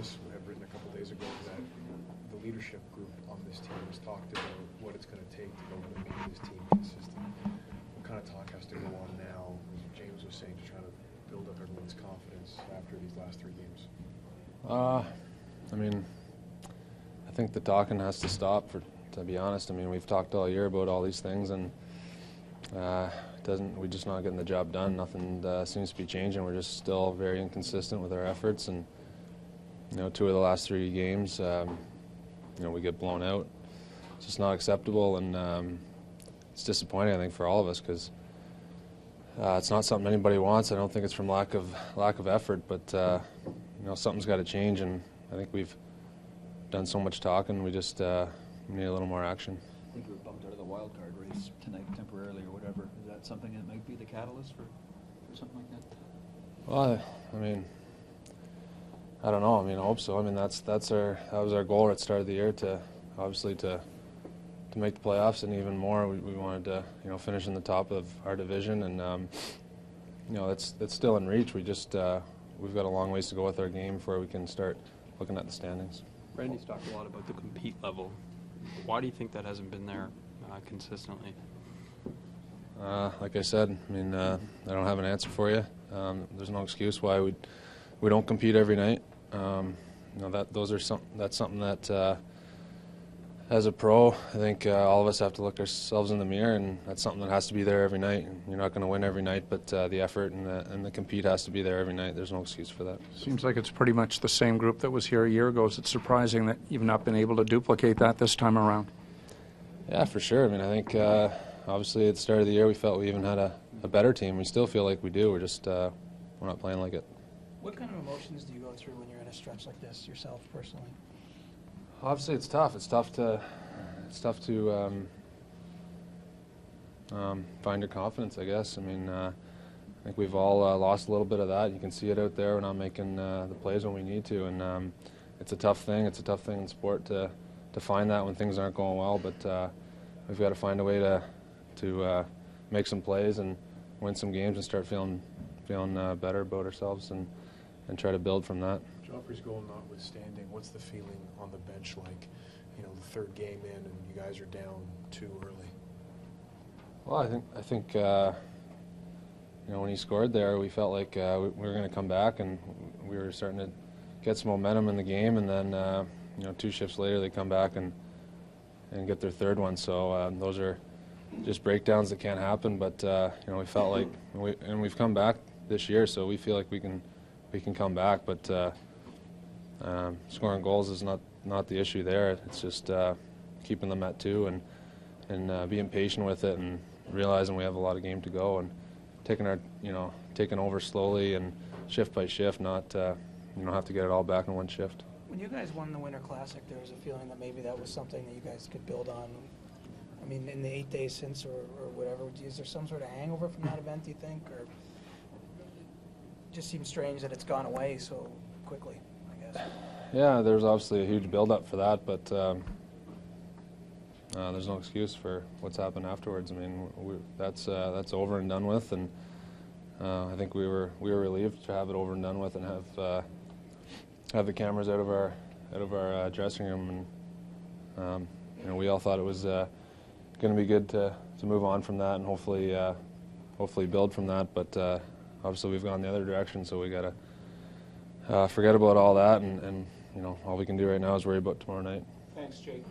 journalists have written a couple days ago that the leadership group on this team has talked about what it's going to take to go and make this team consistent. What kind of talk has to go on now, as James was saying, to try to build up everyone's confidence after these last 3 games? I mean, I think the talking has to stop, to be honest. I mean, we've talked all year about all these things, and we're just not getting the job done. Nothing seems to be changing. We're just still very inconsistent with our efforts, and 2 of the last 3 games, we get blown out. It's just not acceptable, and it's disappointing, I think, for all of us, because it's not something anybody wants. I don't think it's from lack of effort, but something's got to change, and I think we've done so much talking. We just need a little more action. I think you were bumped out of the wild card race tonight temporarily or whatever. Is that something that might be the catalyst for something like that? Well, I mean, I don't know. I mean, I hope so. I mean, that was our goal at the start of the year, to obviously to make the playoffs, and even more, we wanted to finish in the top of our division, and it's still in reach. We just we've got a long ways to go with our game before we can start looking at the standings. Randy's talked a lot about the compete level. Why do you think that hasn't been there consistently? Like I said, I mean, I don't have an answer for you. There's no excuse why we don't compete every night. That's something that as a pro, I think all of us have to look ourselves in the mirror, and that's something that has to be there every night. You're not going to win every night, but the effort and the compete has to be there every night. There's no excuse for that. Seems like it's pretty much the same group that was here a year ago. Is it surprising that you've not been able to duplicate that this time around? Yeah, for sure. I mean, I think obviously at the start of the year we felt we even had a better team. We still feel like we do. We're just we're not playing like it. What kind of emotions do you go through when you're in a stretch like this yourself personally? Obviously, it's tough. It's tough to find your confidence, I guess. I mean, I think we've all lost a little bit of that. You can see it out there. We're not making the plays when we need to, and it's a tough thing. It's a tough thing in sport to find that when things aren't going well. But we've got to find a way to make some plays and win some games and start feeling better about ourselves and try to build from that. Joffrey's goal notwithstanding, what's the feeling on the bench like? The 3rd game in, and you guys are down 2 early. Well, I think when he scored there, we felt like we were going to come back, and we were starting to get some momentum in the game. And then 2 shifts later, they come back and get their 3rd one. So those are just breakdowns that can't happen. But we felt like we've come back this year, so we feel like we can come back. But scoring goals is not the issue there. It's just keeping them at 2 and being patient with it, and realizing we have a lot of game to go, and taking over slowly and shift by shift, not you don't have to get it all back in one shift. When you guys won the Winter Classic, there was a feeling that maybe that was something that you guys could build on. I mean, in the 8 days since or whatever, is there some sort of hangover from that event, do you think? Or it just seems strange that it's gone away so quickly, I guess. Yeah, there's obviously a huge build-up for that, but there's no excuse for what's happened afterwards. I mean, that's over and done with, and I think we were relieved to have it over and done with, and have the cameras out of our dressing room, and we all thought it was going to be good to move on from that and hopefully build from that. But obviously we've gone the other direction, so we got to forget about all that, and all we can do right now is worry about tomorrow night. Thanks, Jake.